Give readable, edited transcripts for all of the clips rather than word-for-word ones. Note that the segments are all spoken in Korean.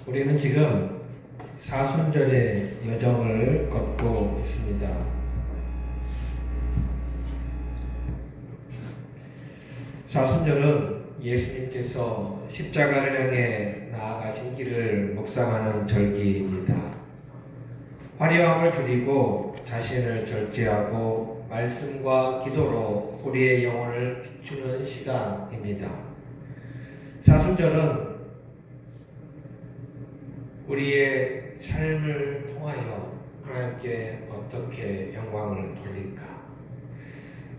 우리는 지금 사순절의 여정을 걷고 있습니다. 사순절은 예수님께서 십자가를 향해 나아가신 길을 묵상하는 절기입니다. 화려함을 줄이고 자신을 절제하고 말씀과 기도로 우리의 영혼을 비추는 시간입니다. 사순절은 우리의 삶을 통하여 하나님께 어떻게 영광을 돌릴까?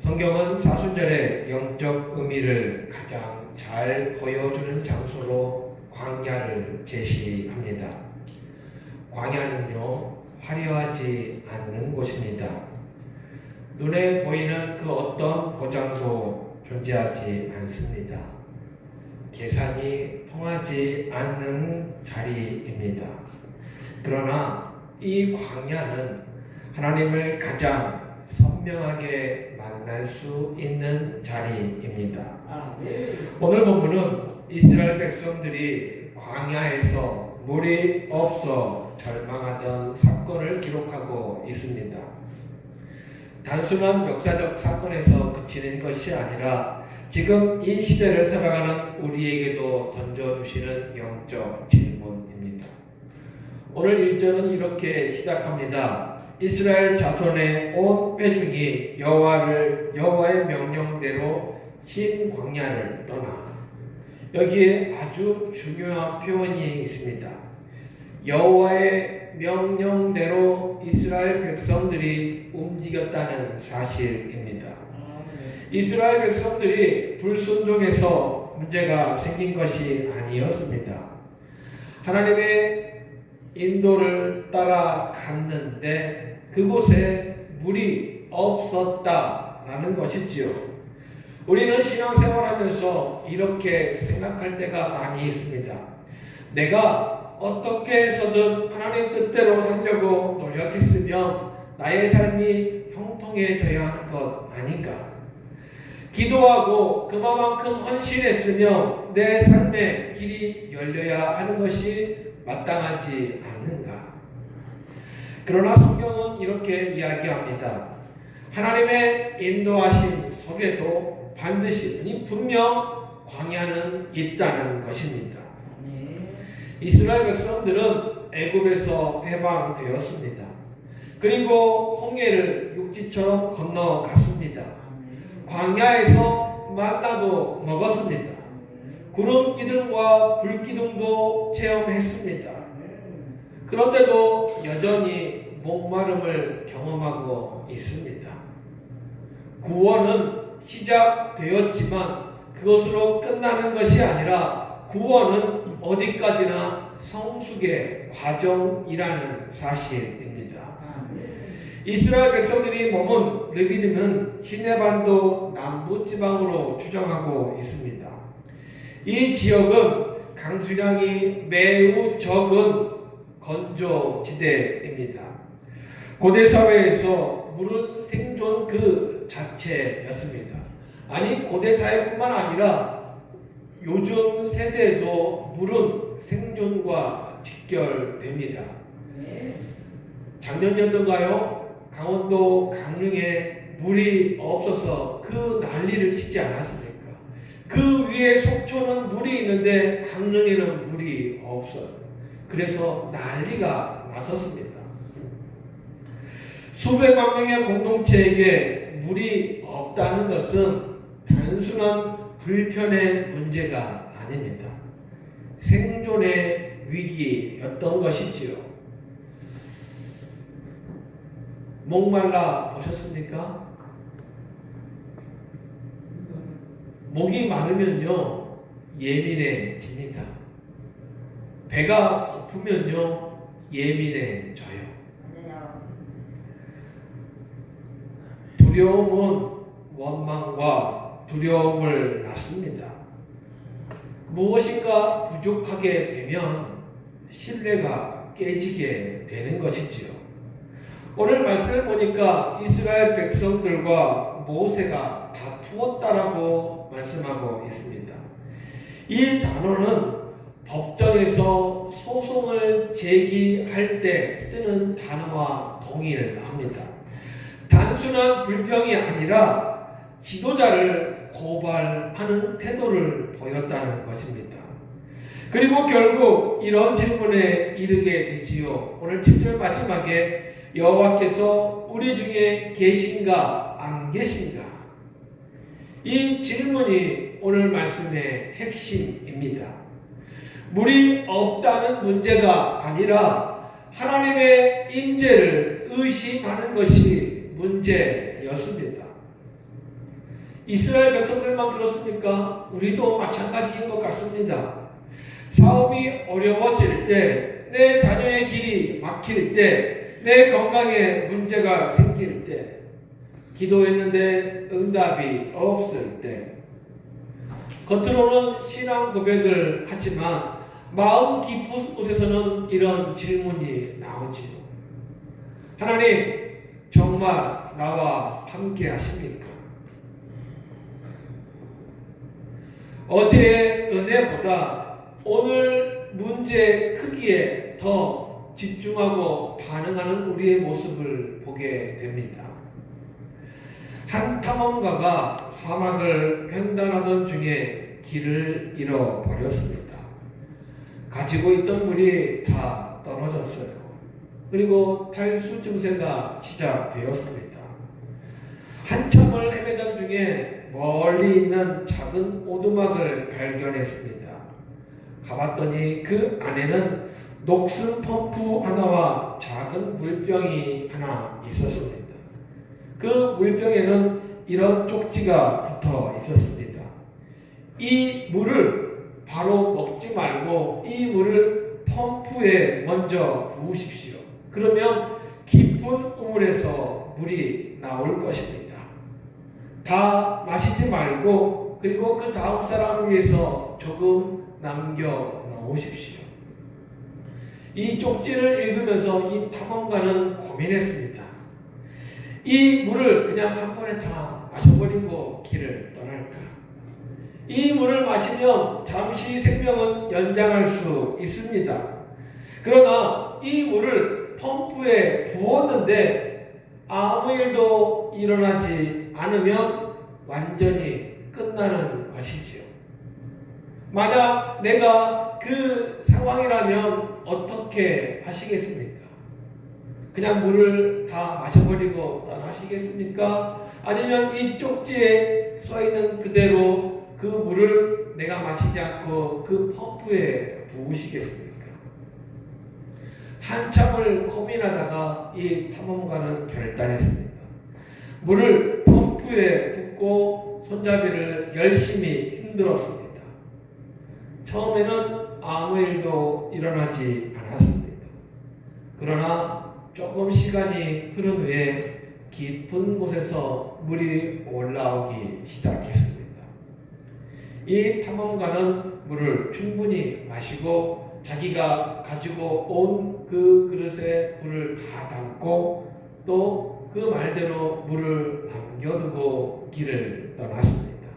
성경은 사순절의 영적 의미를 가장 잘 보여주는 장소로 광야를 제시합니다. 광야는요, 화려하지 않는 곳입니다. 눈에 보이는 그 어떤 보장도 존재하지 않습니다. 계산이 통하지 않는 자리입니다. 그러나 이 광야는 하나님을 가장 선명하게 만날 수 있는 자리입니다. 오늘 본문은 이스라엘 백성들이 광야에서 물이 없어 절망하던 사건을 기록하고 있습니다. 단순한 역사적 사건에서 그치는 것이 아니라 지금 이 시대를 살아가는 우리에게도 던져주시는 영적 질문입니다. 오늘 1절은 이렇게 시작합니다. 이스라엘 자손의 온 회중이 여호와의 명령대로 신 광야를 떠나. 여기에 아주 중요한 표현이 있습니다. 여호와의 명령대로 이스라엘 백성들이 움직였다는 사실입니다. 이스라엘 백성들이 불순종해서 문제가 생긴 것이 아니었습니다. 하나님의 인도를 따라갔는데 그곳에 물이 없었다라는 것이지요. 우리는 신앙생활하면서 이렇게 생각할 때가 많이 있습니다. 내가 어떻게 해서든 하나님 뜻대로 살려고 노력했으면 나의 삶이 형통해져야 하는 것 아닌가? 기도하고 그만큼 헌신했으면 내 삶의 길이 열려야 하는 것이 마땅하지 않는가? 그러나 성경은 이렇게 이야기합니다. 하나님의 인도하심 속에도 반드시 분명 광야는 있다는 것입니다. 이스라엘 백성들은 애굽에서 해방되었습니다. 그리고 홍해를 육지처럼 건너갔습니다. 광야에서 만나도 먹었습니다. 구름 기둥과 불 기둥도 체험했습니다. 그런데도 여전히 목마름을 경험하고 있습니다. 구원은 시작되었지만 그것으로 끝나는 것이 아니라 구원은 어디까지나 성숙의 과정이라는 사실입니다. 이스라엘 백성들이 머문 르비딤은 시내반도 남부지방으로 추정하고 있습니다. 이 지역은 강수량이 매우 적은 건조지대입니다. 고대 사회에서 물은 생존 그 자체였습니다. 아니 고대 사회뿐만 아니라 요즘 세대에도 물은 생존과 직결됩니다. 작년이었던가요? 강원도 강릉에 물이 없어서 그 난리를 치지 않았습니까? 그 위에 속초는 물이 있는데 강릉에는 물이 없어요. 그래서 난리가 났었습니다. 수백만 명의 공동체에게 물이 없다는 것은 단순한 불편의 문제가 아닙니다. 생존의 위기였던 것이지요. 목말라 보셨습니까? 목이 마르면요 예민해집니다. 배가 고프면요 예민해져요. 두려움은 원망과 두려움을 낳습니다. 무엇인가 부족하게 되면 신뢰가 깨지게 되는 것이지요. 오늘 말씀을 보니까 이스라엘 백성들과 모세가 다투었다라고 말씀하고 있습니다. 이 단어는 법정에서 소송을 제기할 때 쓰는 단어와 동일합니다. 단순한 불평이 아니라 지도자를 고발하는 태도를 보였다는 것입니다. 그리고 결국 이런 질문에 이르게 되지요. 오늘 7절 마지막에 여호와께서 우리 중에 계신가 안 계신가? 이 질문이 오늘 말씀의 핵심입니다. 물이 없다는 문제가 아니라 하나님의 임재를 의심하는 것이 문제였습니다. 이스라엘 백성들만 그렇습니까? 우리도 마찬가지인 것 같습니다. 사업이 어려워질 때, 내 자녀의 길이 막힐 때, 내 건강에 문제가 생길 때, 기도했는데 응답이 없을 때, 겉으로는 신앙 고백을 하지만 마음 깊은 곳에서는 이런 질문이 나오지요. 하나님, 정말 나와 함께 하십니까? 어제의 은혜보다 오늘 문제의 크기에 더 집중하고 반응하는 우리의 모습을 보게 됩니다. 한 탐험가가 사막을 횡단하던 중에 길을 잃어버렸습니다. 가지고 있던 물이 다 떨어졌어요. 그리고 탈수 증세가 시작되었습니다. 한참을 헤매던 중에 멀리 있는 작은 오두막을 발견했습니다. 가봤더니 그 안에는 녹슨 펌프 하나와 작은 물병이 하나 있었습니다. 그 물병에는 이런 쪽지가 붙어 있었습니다. 이 물을 바로 먹지 말고 이 물을 펌프에 먼저 부으십시오. 그러면 깊은 우물에서 물이 나올 것입니다. 다 마시지 말고 그리고 그 다음 사람을 위해서 조금 남겨 놓으십시오. 이 쪽지를 읽으면서 이 탐험가는 고민했습니다. 이 물을 그냥 한 번에 다 마셔버리고 길을 떠날까? 이 물을 마시면 잠시 생명은 연장할 수 있습니다. 그러나 이 물을 펌프에 부었는데 아무 일도 일어나지 않으면 완전히 끝나는 것이지요. 만약 내가 그 상황이라면 어떻게 하시겠습니까? 그냥 물을 다 마셔버리고 떠나시겠습니까? 아니면 이 쪽지에 써있는 그대로 그 물을 내가 마시지 않고 그 펌프에 부으시겠습니까? 한참을 고민하다가 이 탐험가는 결단했습니다. 물을 펌프에 붓고 손잡이를 열심히 흔들었습니다. 처음에는 아무 일도 일어나지 않았습니다. 그러나 조금 시간이 흐른 후에 깊은 곳에서 물이 올라오기 시작했습니다. 이 탐험가는 물을 충분히 마시고 자기가 가지고 온 그 그릇에 물을 다 담고 또 그 말대로 물을 남겨두고 길을 떠났습니다.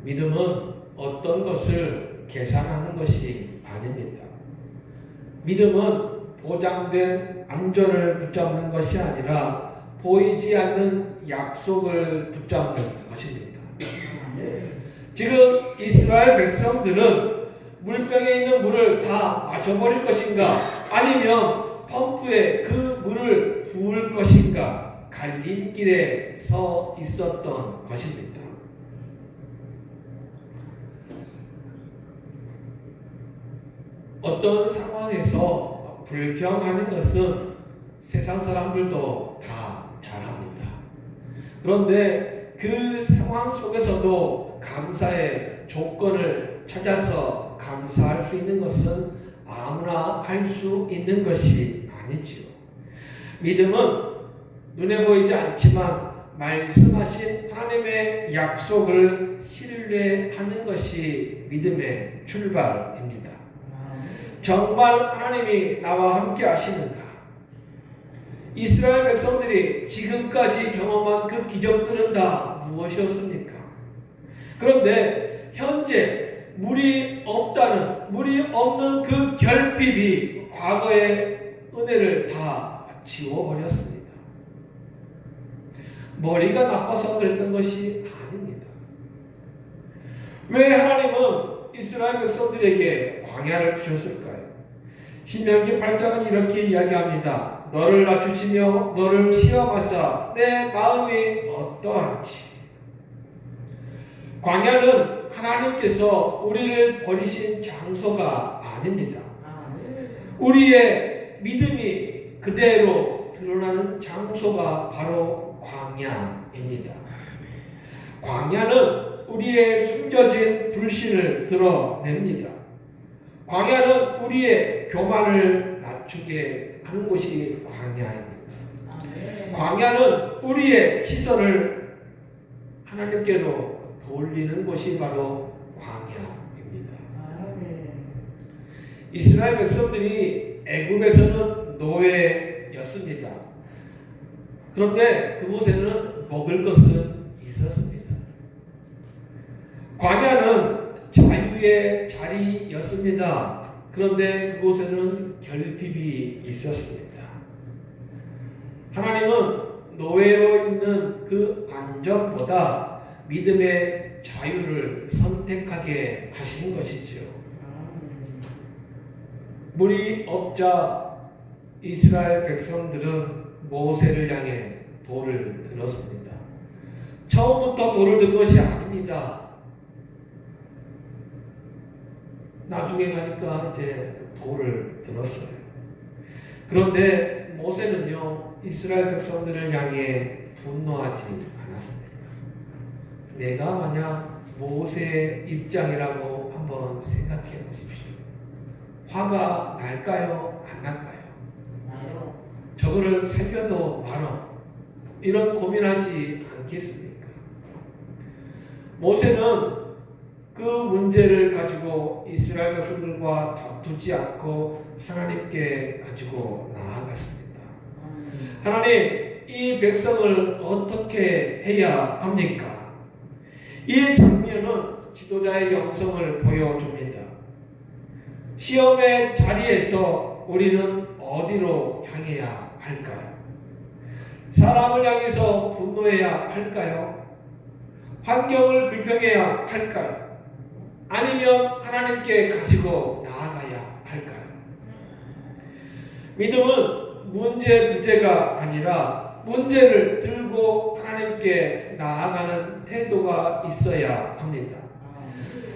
믿음은 어떤 것을 계산하는 것이 아닙니다. 믿음은 보장된 안전을 붙잡는 것이 아니라 보이지 않는 약속을 붙잡는 것입니다. 지금 이스라엘 백성들은 물병에 있는 물을 다 마셔버릴 것인가 아니면 펌프에 그 물을 부을 것인가 갈림길에 서 있었던 것입니다. 어떤 상황에서 불평하는 것은 세상 사람들도 다 잘합니다. 그런데 그 상황 속에서도 감사의 조건을 찾아서 감사할 수 있는 것은 아무나 할 수 있는 것이 아니지요. 믿음은 눈에 보이지 않지만 말씀하신 하나님의 약속을 신뢰하는 것이 믿음의 출발입니다. 정말 하나님이 나와 함께 하시는가? 이스라엘 백성들이 지금까지 경험한 그 기적들은 다 무엇이었습니까? 그런데 현재 물이 없는 그 결핍이 과거의 은혜를 다 지워버렸습니다. 머리가 나빠서 그랬던 것이 아닙니다. 왜 하나님은 이스라엘 백성들에게 광야를 주셨을까요? 신명기 8장은 이렇게 이야기합니다. 너를 낮추시며 너를 시험하사 내 마음이 어떠한지. 광야는 하나님께서 우리를 버리신 장소가 아닙니다. 우리의 믿음이 그대로 드러나는 장소가 바로 광야입니다. 광야는 우리의 숨겨진 불신을 드러냅니다. 광야는 우리의 교만을 낮추게 하는 곳이 광야입니다. 광야는 우리의 시선을 하나님께로 돌리는 곳이 바로 광야입니다. 이스라엘 백성들이 애굽에서는 노예였습니다. 그런데 그곳에는 먹을 것은 있었습니다. 광야는 자유의 자리였습니다. 그런데 그곳에는 결핍이 있었습니다. 하나님은 노예로 있는 그 안전보다 믿음의 자유를 선택하게 하시는 것이지요. 물이 없자 이스라엘 백성들은 모세를 향해 돌을 들었습니다. 처음부터 돌을 든 것이 아닙니다. 나중에 가니까 이제 돌을 들었어요. 그런데 모세는요, 이스라엘 백성들을 향해 분노하지 않았습니다. 내가 만약 모세의 입장이라고 한번 생각해 보십시오. 화가 날까요? 안 날까요? 저거를 살려도 말어. 이런 고민하지 않겠습니까? 모세는 그 문제를 가지고 이스라엘 백성들과 다투지 않고 하나님께 가지고 나아갔습니다. 하나님, 이 백성을 어떻게 해야 합니까? 이 장면은 지도자의 영성을 보여줍니다. 시험의 자리에서 우리는 어디로 향해야 할까요? 사람을 향해서 분노해야 할까요? 환경을 불평해야 할까요? 아니면 하나님께 가지고 나아가야 할까요? 믿음은 문제 부재가 아니라 문제를 들고 하나님께 나아가는 태도가 있어야 합니다.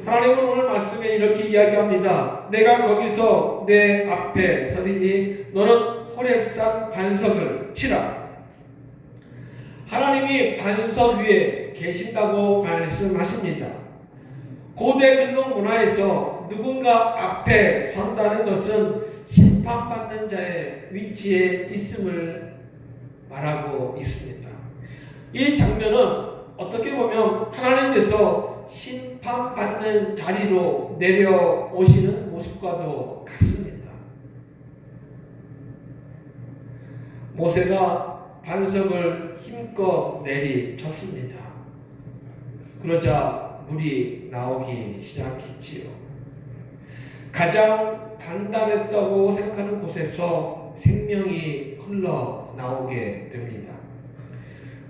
하나님은 오늘 말씀에 이렇게 이야기합니다. 내가 거기서 내 앞에 서리니 너는 호렙산 반석을 치라. 하나님이 반석 위에 계신다고 말씀하십니다. 고대 근동 문화에서 누군가 앞에 선다는 것은 심판받는 자의 위치에 있음을 말하고 있습니다. 이 장면은 어떻게 보면 하나님께서 심판받는 자리로 내려오시는 모습과도 같습니다. 모세가 반석을 힘껏 내리쳤습니다. 그러자 물이 나오기 시작했지요. 가장 단단했다고 생각하는 곳에서 생명이 흘러나오게 됩니다.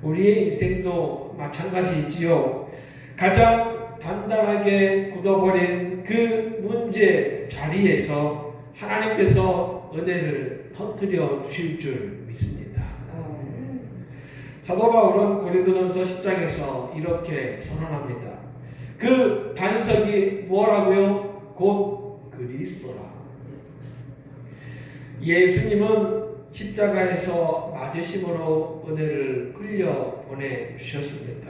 우리의 인생도 마찬가지이지요. 가장 단단하게 굳어버린 그 문제 자리에서 하나님께서 은혜를 터뜨려 주실 줄 믿습니다. 사도 바울은 고린도전서 10장에서 이렇게 선언합니다. 그 반석이 뭐라고요? 곧 그리스도라. 예수님은 십자가에서 맞으심으로 은혜를 흘려 보내주셨습니다.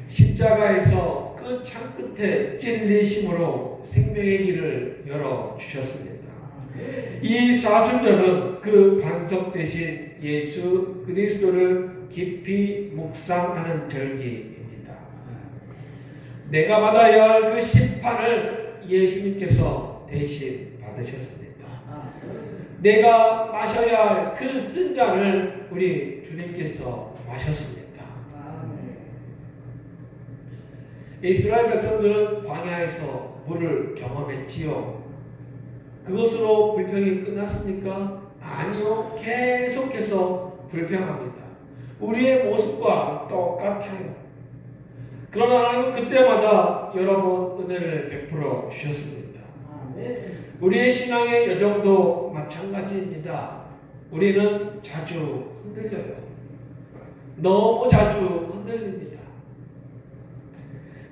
십자가에서 그 창끝에 찔리심으로 생명의 길을 열어주셨습니다. 이 사순절은 그 반석 대신 예수 그리스도를 깊이 묵상하는 절기입니다. 내가 받아야 할 그 심판을 예수님께서 대신 받으셨습니다. 내가 마셔야 할 그 쓴 잔을 우리 주님께서 마셨습니다. 이스라엘 백성들은 광야에서 물을 경험했지요. 그것으로 불평이 끝났습니까? 아니요. 계속해서 불평합니다. 우리의 모습과 똑같아요. 그러나 하나님은 그때마다 여러 번 은혜를 베풀어 주셨습니다. 우리의 신앙의 여정도 마찬가지입니다. 우리는 자주 흔들려요. 너무 자주 흔들립니다.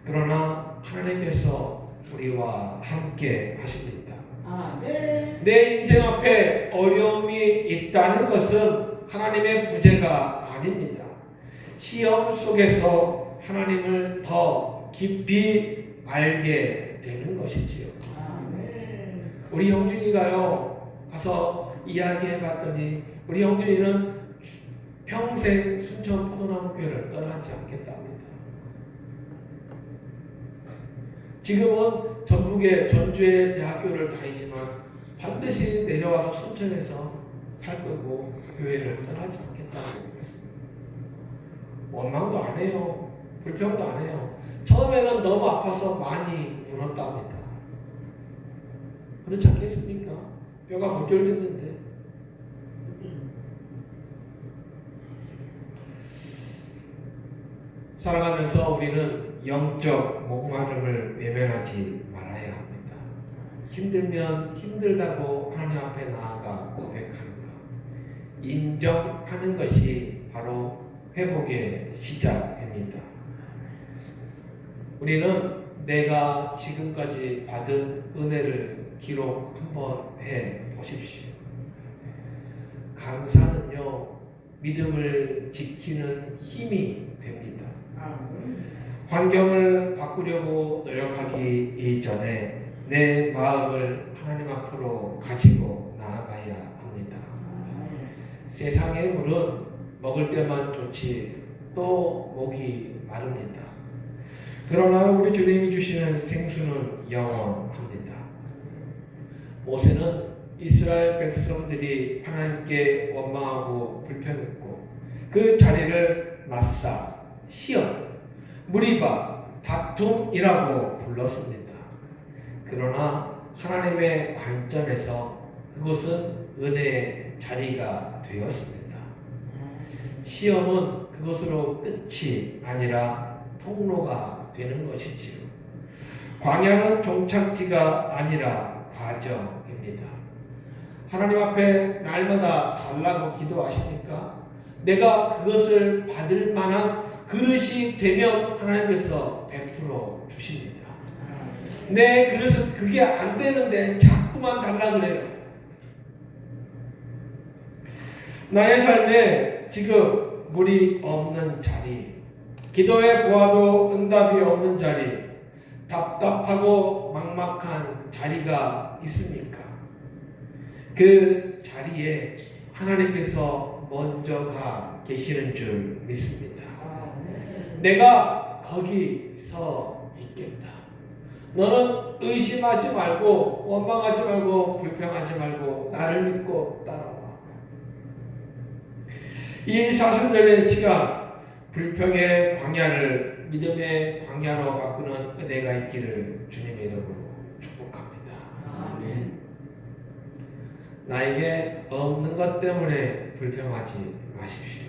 그러나 하나님께서 우리와 함께 하십니다. 내 인생 앞에 어려움이 있다는 것은 하나님의 부재가 아닙니다. 시험 속에서 하나님을 더 깊이 알게 되는 것이지요. 우리 형준이가요, 가서 이야기해봤더니 우리 형준이는 평생 순천 포도나무교회를 떠나지 않겠답니다. 지금은 전북의 전주의 대학교를 다니지만 반드시 내려와서 순천에서 살 거고 교회를 떠나지 않겠다고 했습니다. 원망도 안 해요. 불평도 안 해요. 처음에는 너무 아파서 많이 울었답니다. 그렇지 않겠습니까? 뼈가 골절됐는데. 살아가면서 우리는 영적 목마름을 외면하지 말아야 합니다. 힘들면 힘들다고 하나님 앞에 나아가 고백하는 것, 인정하는 것이 바로 회복의 시작입니다. 우리는 내가 지금까지 받은 은혜를 기록 한번 해 보십시오. 감사는요, 믿음을 지키는 힘이 됩니다. 환경을 바꾸려고 노력하기 이전에 내 마음을 하나님 앞으로 가지고 나아가야 합니다. 세상의 물은 먹을 때만 좋지 또 목이 마릅니다. 그러나 우리 주님이 주시는 생수는 영원합니다. 모세는 이스라엘 백성들이 하나님께 원망하고 불평했고 그 자리를 마사, 시험, 무리바, 다툼이라고 불렀습니다. 그러나 하나님의 관점에서 그것은 은혜의 자리가 되었습니다. 시험은 그것으로 끝이 아니라 통로가 되는 것이지요. 광야는 종착지가 아니라 과정입니다. 하나님 앞에 날마다 달라고 기도하십니까? 내가 그것을 받을 만한 그릇이 되면 하나님께서 베풀어 주십니다. 내 그릇은 그게 안 되는데 자꾸만 달라고 그래요. 나의 삶에 지금 물이 없는 자리, 기도해 보아도 응답이 없는 자리, 답답하고 막막한 자리가 있습니까? 그 자리에 하나님께서 먼저 가 계시는 줄 믿습니다. 내가 거기 서 있겠다. 너는 의심하지 말고 원망하지 말고 불평하지 말고 나를 믿고 따라와. 이 사순절의 시간, 불평의 광야를 믿음의 광야로 바꾸는 은혜가 있기를 주님의 이름으로 축복합니다. 아멘. 나에게 없는 것 때문에 불평하지 마십시오.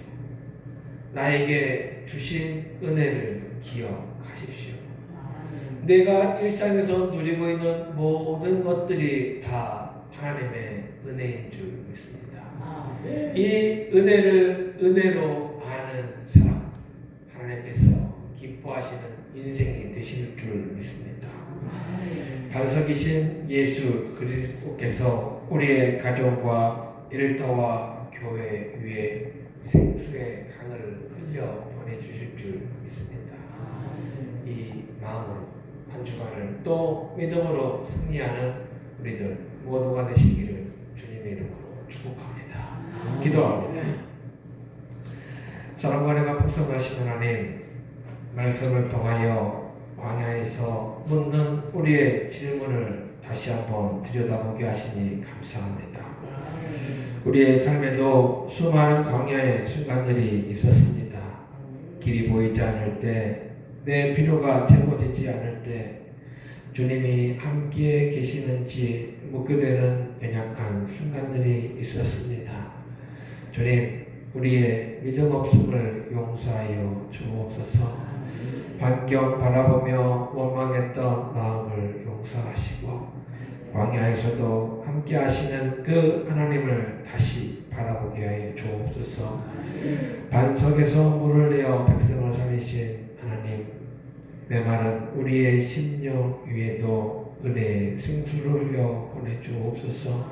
나에게 주신 은혜를 기억하십시오. 내가 일상에서 누리고 있는 모든 것들이 다 하나님의 은혜인 줄 믿습니다. 이 은혜를 은혜로 아는 사람, 하나님께서 기뻐하시는 인생이 되실 줄 믿습니다. 반석이신 예수 그리스도께서 우리의 가정과 일터와 교회 위에 생수의 강을 흘려 보내주실 줄 믿습니다. 이 마음으로 한 주간을 또 믿음으로 승리하는 우리들 모두가 되시기를 주님의 이름으로 축복합니다. 기도합니다. 사랑과 은혜가 풍성하신 하나님, 말씀을 통하여 광야에서 묻는 우리의 질문을 다시 한번 들여다보게 하시니 감사합니다. 우리의 삶에도 수많은 광야의 순간들이 있었습니다. 길이 보이지 않을 때, 내 필요가 채워지지 않을 때, 주님이 함께 계시는지 묻게 되는 연약한 순간들이 있었습니다. 주님, 우리의 믿음 없음을 용서하여 주옵소서. 환경 바라보며 원망했던 마음을 용서하시고 광야에서도 함께 하시는 그 하나님을 다시 바라보게 하여 주옵소서. 반석에서 물을 내어 백성을 살리신 하나님, 메마른 우리의 심령 위에도 은혜의 생수를 흘려 보내주옵소서.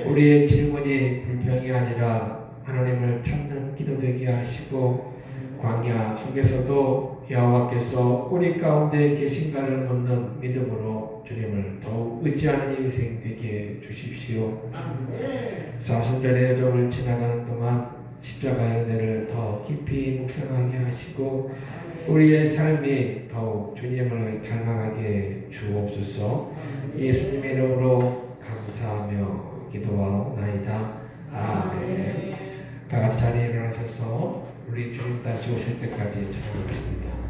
우리의 질문이 불평이 아니라 하나님을 찾는 기도 되게 하시고 광야 속에서도 여호와께서 우리 가운데 계신가를 묻는 믿음으로 주님을 더욱 의지하는 인생 되게 주십시오. 사순절의 여정을 지나가는 동안 십자가의 은혜를 더 깊이 묵상하게 하시고 우리의 삶이 더욱 주님을 닮아가게 주옵소서. 예수님의 이름으로 감사하며 기도하옵나이다. 아멘. 다 같이 자리에 일어나셔서 우리 주님 다시 오실 때까지 찬양하겠습니다.